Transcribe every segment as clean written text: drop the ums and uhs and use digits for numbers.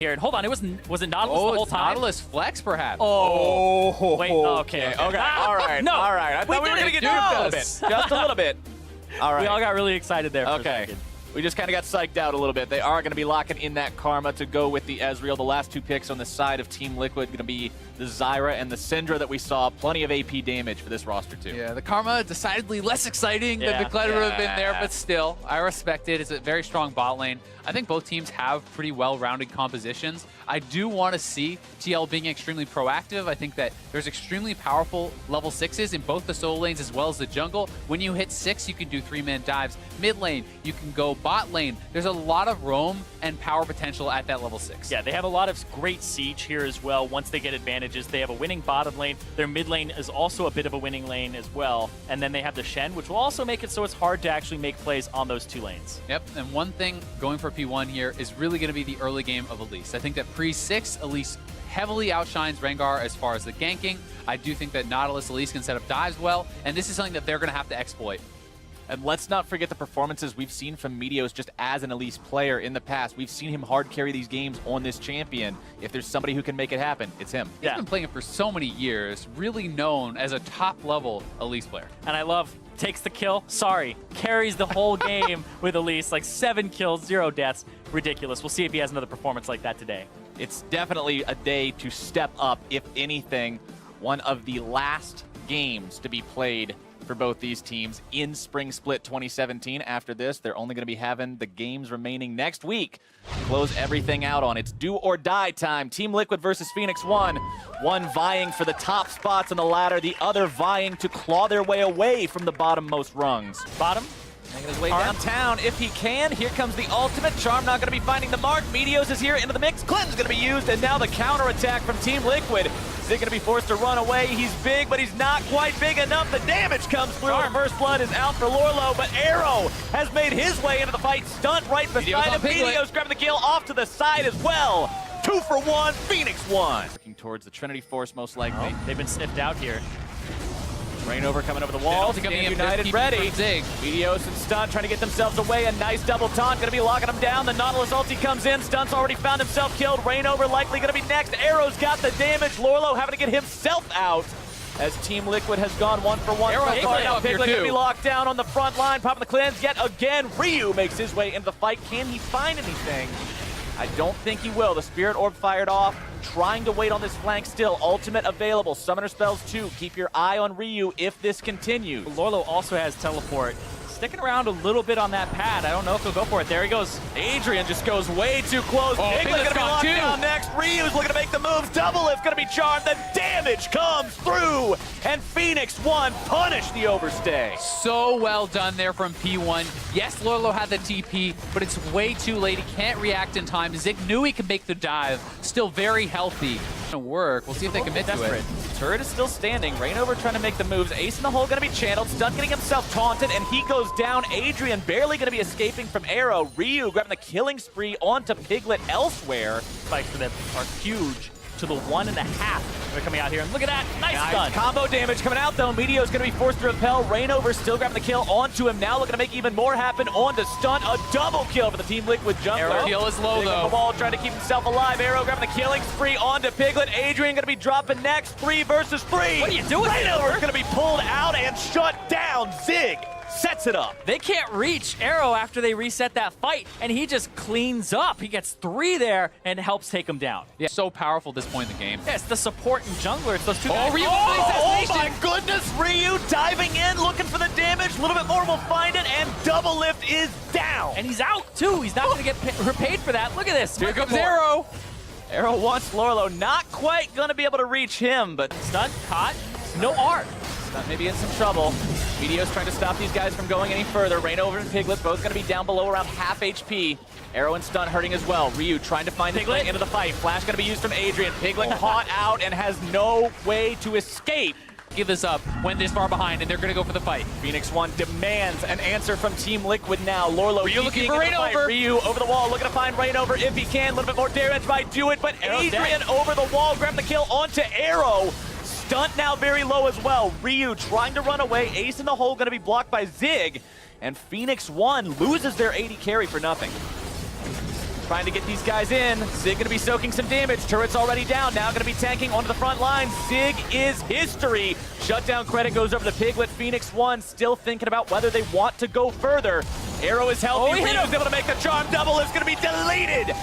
Here, and hold on, was it Nautilus the whole time? Nautilus flex, perhaps. Oh, wait, okay. Okay, all right, No, all right. I thought we were going to get duped a little bit. Just a little bit. All right. We all got really excited there for a Okay. second. We just kind of got psyched out a little bit. They are going to be locking in that Karma to go with the Ezreal. The last two picks on the side of Team Liquid going to be the Zyra and the Syndra that we saw. Plenty of AP damage for this roster, too. Yeah, the Karma decidedly less exciting than the Kled would have been there, but still, I respect it. It's a very strong bot lane. I think both teams have pretty well-rounded compositions. I do want to see TL being extremely proactive. I think that there's extremely powerful level 6s in both the solo lanes as well as the jungle. When you hit 6, you can do 3-man dives. Mid lane, you can go bot lane. There's a lot of roam and power potential at that level 6. Yeah, they have a lot of great siege here as well. Once they get advantages, they have a winning bottom lane. Their mid lane is also a bit of a winning lane as well. And then they have the Shen, which will also make it so it's hard to actually make plays on those two lanes. Yep, and one thing going for P1 here is really going to be the early game of Elise. I think that pre-6, Elise heavily outshines Rengar as far as the ganking. I do think that Nautilus Elise can set up dives well, and this is something that they're going to have to exploit. And let's not forget the performances we've seen from Meteos just as an Elise player in the past. We've seen him hard carry these games on this champion. If there's somebody who can make it happen, it's him. He's been playing it for so many years, really known as a top-level Elise player. And I love takes the kill, sorry, carries the whole game with Elise, like 7 kills, 0 deaths. Ridiculous. We'll see if he has another performance like that today. It's definitely a day to step up, if anything. One of the last games to be played for both these teams in Spring Split 2017. After this, they're only going to be having the games remaining next week to close everything out on. It's do or die time. Team Liquid versus Phoenix 1. One vying for the top spots on the ladder, the other vying to claw their way away from the bottommost rungs. Bottom? Making his way downtown if he can. Here comes the ultimate. Charm not going to be finding the mark. Meteos is here into the mix. Clinton's going to be used, and now the counterattack from Team Liquid. Zig going to be forced to run away. He's big, but he's not quite big enough. The damage comes through. First blood is out for Lorlo, but Arrow has made his way into the fight. Stunt right beside him. Meteos grabbing the kill off to the side as well. 2 for 1, Phoenix 1. Working towards the Trinity Force, most likely. Oh, they've been sniffed out here. Rainover coming over the wall. Stand United ready. Meteos and Stunt trying to get themselves away. A nice double taunt. Going to be locking them down. The Nautilus ulti comes in. Stunt's already found himself killed. Rainover likely going to be next. Arrow's got the damage. Lorlo having to get himself out as Team Liquid has gone 1 for 1. Arrow Now Piglet going to be locked down on the front line. Popping the cleanse yet again. Ryu makes his way into the fight. Can he find anything? I don't think he will. The Spirit Orb fired off. Trying to wait on this flank still. Ultimate available. Summoner spells too. Keep your eye on Ryu if this continues. Lorlo also has teleport. Sticking around a little bit on that pad. I don't know if he'll go for it. There he goes. Adrian just goes way too close. Oh, Piglet's going to be locked down next. Ryu's looking to make the moves. Double lift going to be charmed. The damage comes through. And Phoenix 1 punish the overstay. So well done there from P1. Yes, Lorlo had the TP, but it's way too late. He can't react in time. Zig knew he could make the dive. Still very healthy. Gonna work. We'll see if they commit to it. Turret is still standing. Rainover trying to make the moves. Ace in the hole going to be channeled. Stunt getting himself taunted, and he goes down. Adrian barely going to be escaping from Arrow. Ryu grabbing the killing spree onto Piglet elsewhere. Spikes for them are huge to the 1.5. They're coming out here, and look at that. Nice stun. Combo damage coming out, though. Meteo's going to be forced to repel. Rainover still grabbing the kill onto him. Now looking to make even more happen onto Stunt. A double kill for the Team Liquid jungler. Arrow kill is low, though. The wall trying to keep himself alive. Arrow grabbing the killing spree onto Piglet. Adrian going to be dropping next. 3 versus 3. What are you doing? Rainover's going to be pulled out and shut down. Zig sets it up. They can't reach Arrow after they reset that fight, and he just cleans up. He gets 3 there and helps take him down. Yeah, so powerful at this point in the game. Yeah, it's the support and jungler. It's those two guys. Ryu! Oh my goodness, Ryu diving in, looking for the damage. A little bit more will find it, and double lift is down. And he's out, too. He's not going to get repaid for that. Look at this. Here comes Arrow. Arrow wants Lorlo. Not quite going to be able to reach him, but Stunt, caught, no art. Stunt may be in some trouble. Meteo's trying to stop these guys from going any further. Rainover and Piglet both going to be down below around half HP. Arrow and Stunt hurting as well. Ryu trying to find his way into the fight. Flash going to be used from Adrian. Piglet caught out and has no way to escape. Give this up when this far behind, and they're going to go for the fight. Phoenix 1 demands an answer from Team Liquid now. Lorlo Ryu looking for Rainover. Ryu over the wall, looking to find Rainover if he can. A little bit more damage might do it, but Arrow's Adrian dead. over the wall, grabbing the kill onto Arrow. Stunt now very low as well. Ryu trying to run away. Ace in the hole going to be blocked by Zig. And Phoenix 1 loses their AD carry for nothing. trying to get these guys in. Zig gonna be soaking some damage. Turret's already down. Now gonna be tanking onto the front line. Zig is history. Shutdown credit goes over the Piglet. Phoenix 1 still thinking about whether they want to go further. Arrow is healthy. Ryu's able to make the charm double. It's gonna be deleted.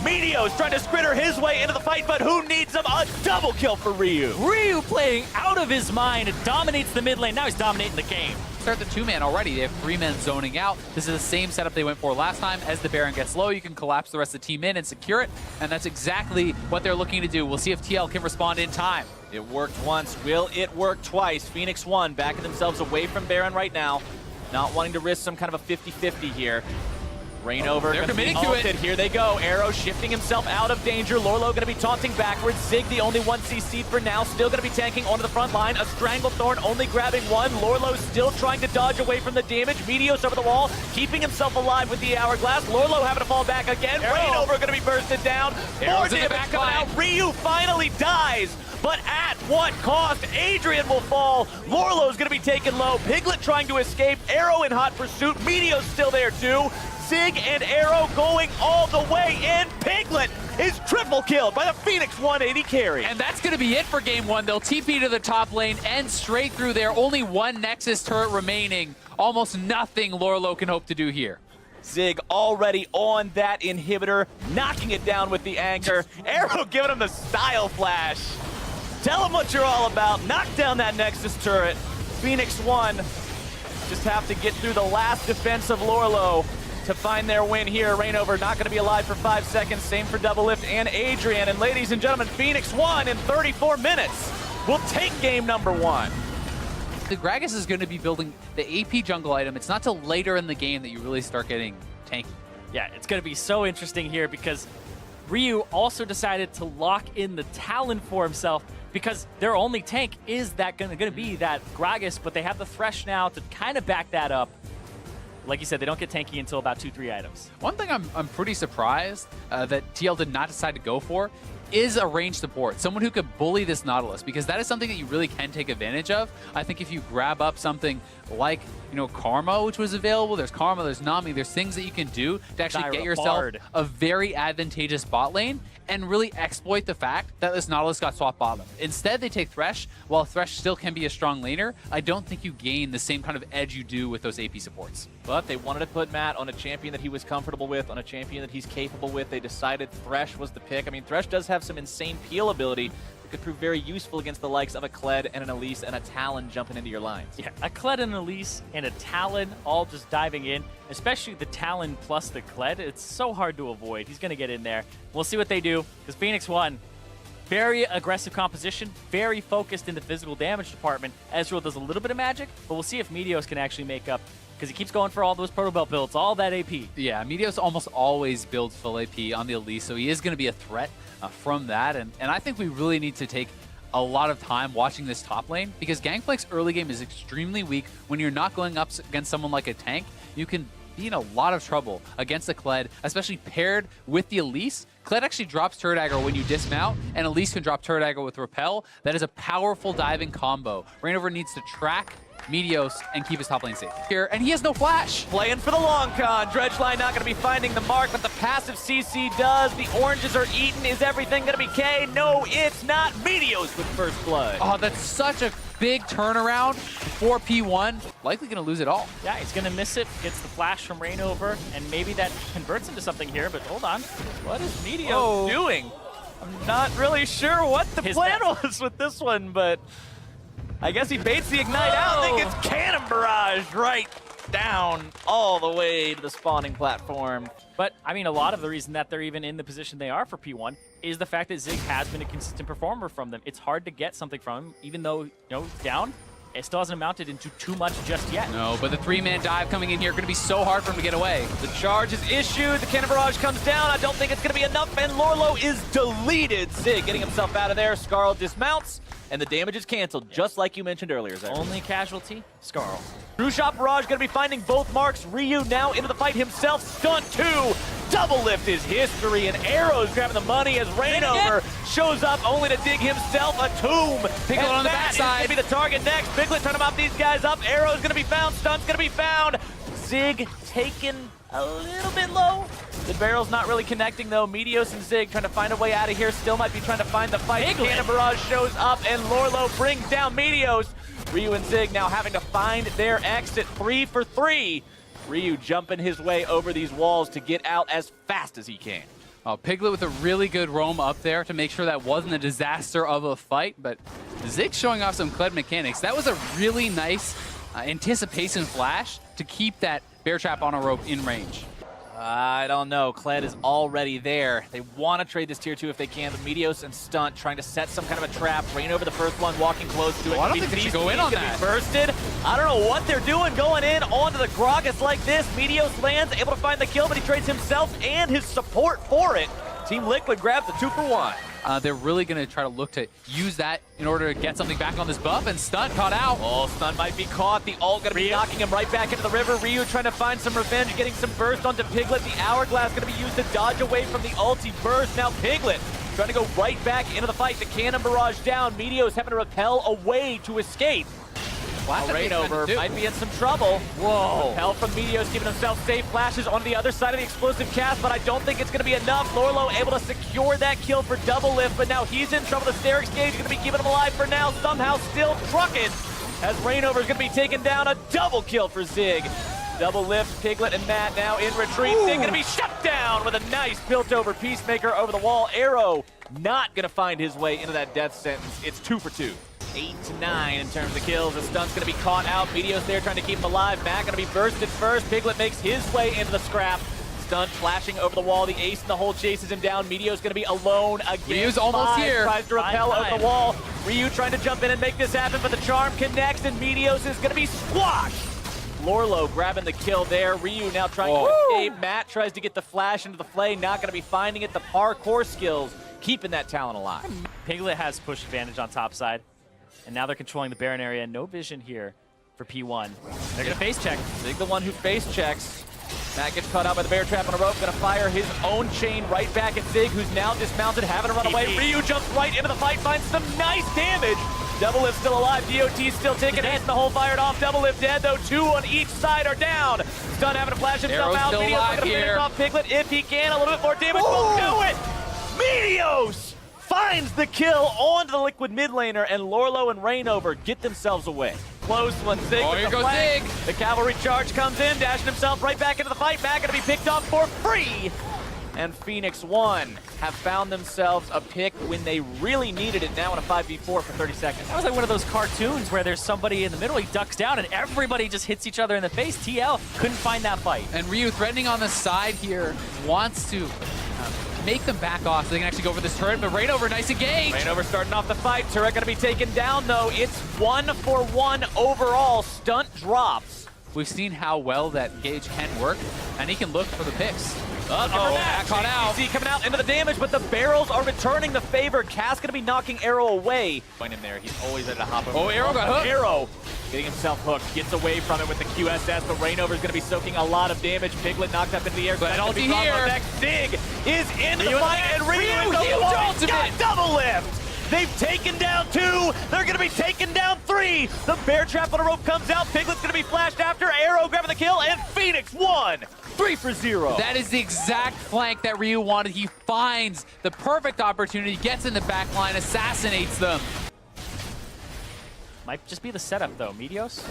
Meteos trying to scritter his way into the fight, but who needs him? A double kill for Ryu. Ryu playing out of his mind, dominates the mid lane. Now he's dominating the game. Start the 2-man already. They have 3 men zoning out. This is the same setup they went for last time. As the Baron gets low, you can collapse the rest of the team in and secure it, and that's exactly what they're looking to do. We'll see if TL can respond in time. It worked once. Will it work twice? Phoenix 1 backing themselves away from Baron right now. Not wanting to risk some kind of a 50-50 here. Reignover They're committing to ulted. it. Here they go. Arrow shifting himself out of danger. Lorlo going to be taunting backwards. Zig, the only one CC'd for now, still going to be tanking onto the front line. A Stranglethorn only grabbing one. Lorlo still trying to dodge away from the damage. Meteos over the wall, keeping himself alive with the Hourglass. Lorlo having to fall back again. Reignover going to be bursted down. More damage coming out. Ryu finally dies. But at what cost? Adrian will fall. Lorlo's going to be taken low. Piglet trying to escape. Arrow in hot pursuit. Meteo's still there too. Zig and Arrow going all the way in. Piglet is triple killed by the Phoenix 180 carry. And that's going to be it for game 1. They'll TP to the top lane and straight through there. Only one Nexus turret remaining. Almost nothing Lorlo can hope to do here. Zig already on that inhibitor, knocking it down with the anchor. Arrow giving him the style flash. Tell him what you're all about. Knock down that Nexus turret. Phoenix 1 just have to get through the last defense of Lorlo to find their win here. Reignover not going to be alive for 5 seconds. Same for Doublelift and Adrian. And ladies and gentlemen, Phoenix 1 in 34 minutes will take game number 1. The Gragas is going to be building the AP jungle item. It's not till later in the game that you really start getting tanky. Yeah, it's going to be so interesting here because Ryu also decided to lock in the Talon for himself because their only tank is that going to be that Gragas, but they have the Thresh now to kind of back that up. Like you said, they don't get tanky until about 2-3 items. One thing I'm pretty surprised that TL did not decide to go for is a ranged support, someone who could bully this Nautilus, because that is something that you really can take advantage of. I think if you grab up something like, Karma, which was available, there's Karma, there's Nami, there's things that you can do to actually get yourself a very advantageous bot lane and really exploit the fact that this Nautilus got swapped bottom. Instead, they take Thresh. While Thresh still can be a strong laner, I don't think you gain the same kind of edge you do with those AP supports. But they wanted to put Matt on a champion that he was comfortable with, on a champion that he's capable with. They decided Thresh was the pick. I mean, Thresh does have some insane peel ability that could prove very useful against the likes of a Kled and an Elise and a Talon jumping into your lines. Yeah, a Kled and an Elise and a Talon all just diving in, especially the Talon plus the Kled. It's so hard to avoid. He's going to get in there. We'll see what they do, because Phoenix 1, very aggressive composition, very focused in the physical damage department. Ezreal does a little bit of magic, but we'll see if Meteos can actually make up, because he keeps going for all those Proto Belt builds, all that AP. Yeah, Meteos almost always builds full AP on the Elise, so he is going to be a threat from that. And I think we really need to take a lot of time watching this top lane, because Gangplank's early game is extremely weak. When you're not going up against someone like a tank, you can be in a lot of trouble against the Kled, especially paired with the Elise. Kled actually drops Turret Aggro when you dismount, and Elise can drop Turret Aggro with Repel. That is a powerful diving combo. Reignover needs to track Meteos and keep his top lane safe here, and he has no flash. Playing for the long con. Dredgeline not going to be finding the mark, but the passive CC does. The oranges are eaten. Is everything going to be K? No, it's not. Meteos with first blood. Oh, that's such a big turnaround for P1. Likely going to lose it all. Yeah, he's going to miss it. Gets the flash from Reignover, and maybe that converts into something here, but hold on. What is Meteos doing? I'm not really sure what the plan was with this one, but I guess he baits the Ignite out. I think it's Cannon Barrage right down all the way to the spawning platform. But, I mean, a lot of the reason that they're even in the position they are for P1 is the fact that Zig has been a consistent performer from them. It's hard to get something from him, even though, down. It still hasn't amounted into too much just yet. No, but the 3-man dive coming in here going to be so hard for him to get away. The charge is issued. The Cannon Barrage comes down. I don't think it's going to be enough, and Lorlo is deleted. Zig getting himself out of there. Skarl dismounts, and the damage is canceled, just like you mentioned earlier, Zach. Only casualty, Skarl. True Shot Barrage going to be finding both marks. Ryu now into the fight himself. Stunt 2. Double lift is history, and Arrow's grabbing the money as Reignover shows up only to dig himself a tomb. Piglet on the backside. Going to be the target next. Piglet trying to mop these guys up. Arrow's going to be found. Stunt's going to be found. Zig taken a little bit low. The barrel's not really connecting, though. Meteos and Zig trying to find a way out of here. Still might be trying to find the fight. Cannon Barrage shows up, and Lorlo brings down Meteos. Ryu and Zig now having to find their exit. 3 for 3. Ryu jumping his way over these walls to get out as fast as he can. Oh, Piglet with a really good roam up there to make sure that wasn't a disaster of a fight, but Zig showing off some Kled mechanics. That was a really nice anticipation flash to keep that bear trap on a rope in range. I don't know. Kled is already there. They want to trade this tier 2 if they can, but Meteos and Stunt trying to set some kind of a trap. Rain over the first one, walking close to it. I don't think they should go in on that. Bursted. I don't know what they're doing going in onto the Gragas like this. Meteos lands, able to find the kill, but he trades himself and his support for it. Team Liquid grabs the 2 for 1. They're really going to try to look to use that in order to get something back on this buff, and Stunt caught out. Oh, Stunt might be caught. The ult going to be knocking him right back into the river. Ryu trying to find some revenge, getting some burst onto Piglet. The Hourglass going to be used to dodge away from the ulti burst. Now Piglet trying to go right back into the fight. The Cannon Barrage down. Meteos having to repel away to escape. Rainover might be in some trouble. Whoa. Repel from Meteos, keeping himself safe. Flashes onto the other side of the explosive cast, but I don't think it's going to be enough. Lorlo able to secure that kill for double lift, but now he's in trouble. The Sterix Gauge is going to be keeping him alive for now. Somehow still trucking as Rainover is going to be taken down. A double kill for Zig. Double lift, Piglet and Matt now in retreat. Zig going to be shut down with a nice built-over Peacemaker over the wall. Arrow not going to find his way into that death sentence. It's 2 for 2. 8 to 9 in terms of kills. The Stunt's going to be caught out. Meteos there trying to keep him alive. Matt going to be bursted first. Piglet makes his way into the scrap. Stunt flashing over the wall. The ace in the hole chases him down. Meteos going to be alone again. Ryu's almost here. Tries to repel over the wall. Ryu trying to jump in and make this happen, but the charm connects, and Meteos is going to be squashed. Lorlo grabbing the kill there. Ryu now trying to escape. Matt tries to get the flash into the flay. Not going to be finding it. The parkour skills keeping that talent alive. Piglet has push advantage on top side. And now they're controlling the Baron area. No vision here for P1. They're going to face check. Zig the one who face checks. Matt gets caught out by the bear trap on a rope. Going to fire his own chain right back at Zig, who's now dismounted, having to run away. Ryu jumps right into the fight, finds some nice damage. Double Lift still alive. DOT still taking hits. The hole fired off. Double Lift dead, though. 2 on each side are down. Stun having to flash himself out. Meteos going to finish off Piglet if he can. A little bit more damage will do it. Meteos finds the kill onto the Liquid mid laner, and Lorlo and Rainover get themselves away. Close one. Zig with the flag. The cavalry charge comes in, dashing himself right back into the fight. Matt going to be picked off for free. And Phoenix 1 have found themselves a pick when they really needed it, now in a 5v4 for 30 seconds. That was like one of those cartoons where there's somebody in the middle, he ducks down, and everybody just hits each other in the face. TL couldn't find that fight. And Ryu threatening on the side here, wants to make them back off so they can actually go for this turret, but Rainover, nice engage. Rainover starting off the fight. Turret going to be taken down, though. It's 1 for 1 overall. Stunt drops. We've seen how well that gauge can work, and he can look for the picks. Matt caught out. Coming out into the damage, but the barrels are returning the favor. Cass going to be knocking Arrow away. Find him there. He's always at a hop over. Oh, Arrow got hooked. Arrow getting himself hooked. Gets away from it with the QSS, but Rainover is going to be soaking a lot of damage. Piglet knocked up into the air. But ulti here. Zig is into the fight, and Ryu is got double lift. They've taken down 2. They're going to be taking down 3. The bear trap on a rope comes out. Piglet's going to be flashed after. Arrow grabbing the kill, and Phoenix 1. 3 for 0. That is the exact flank that Ryu wanted. He finds the perfect opportunity, gets in the back line, assassinates them. Might just be the setup, though. Meteos?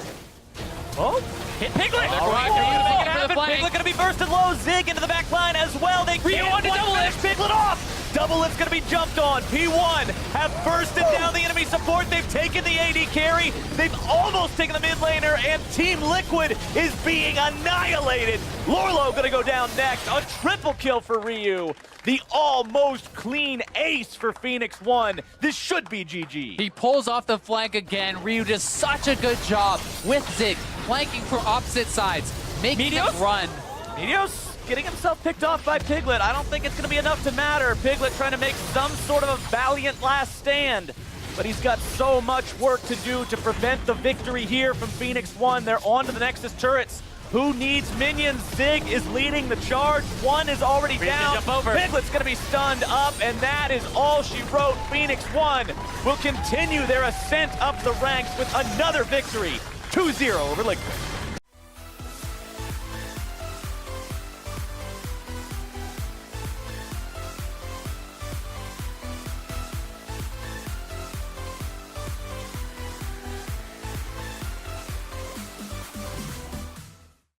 Oh, hit Piglet! Piglet gonna be bursted low. Zig into the back line as well. They can't double lift Piglet off. Double lift's gonna be jumped on. P1 have bursted down the enemy support. They've taken the AD carry. They've almost taken the mid laner, and Team Liquid is being annihilated. Lorlo gonna go down next. A triple kill for Ryu. The almost clean ace for Phoenix 1. This should be GG. He pulls off the flank again. Ryu does such a good job with Zig, flanking from opposite sides, making him run. Meteos getting himself picked off by Piglet. I don't think it's going to be enough to matter. Piglet trying to make some sort of a valiant last stand, but he's got so much work to do to prevent the victory here from Phoenix 1. They're on to the Nexus turrets. Who needs minions? Zig is leading the charge. 1 is already down. Piglet's going to be stunned up, and that is all she wrote. Phoenix 1 will continue their ascent up the ranks with another victory. 2-0 over Liquid.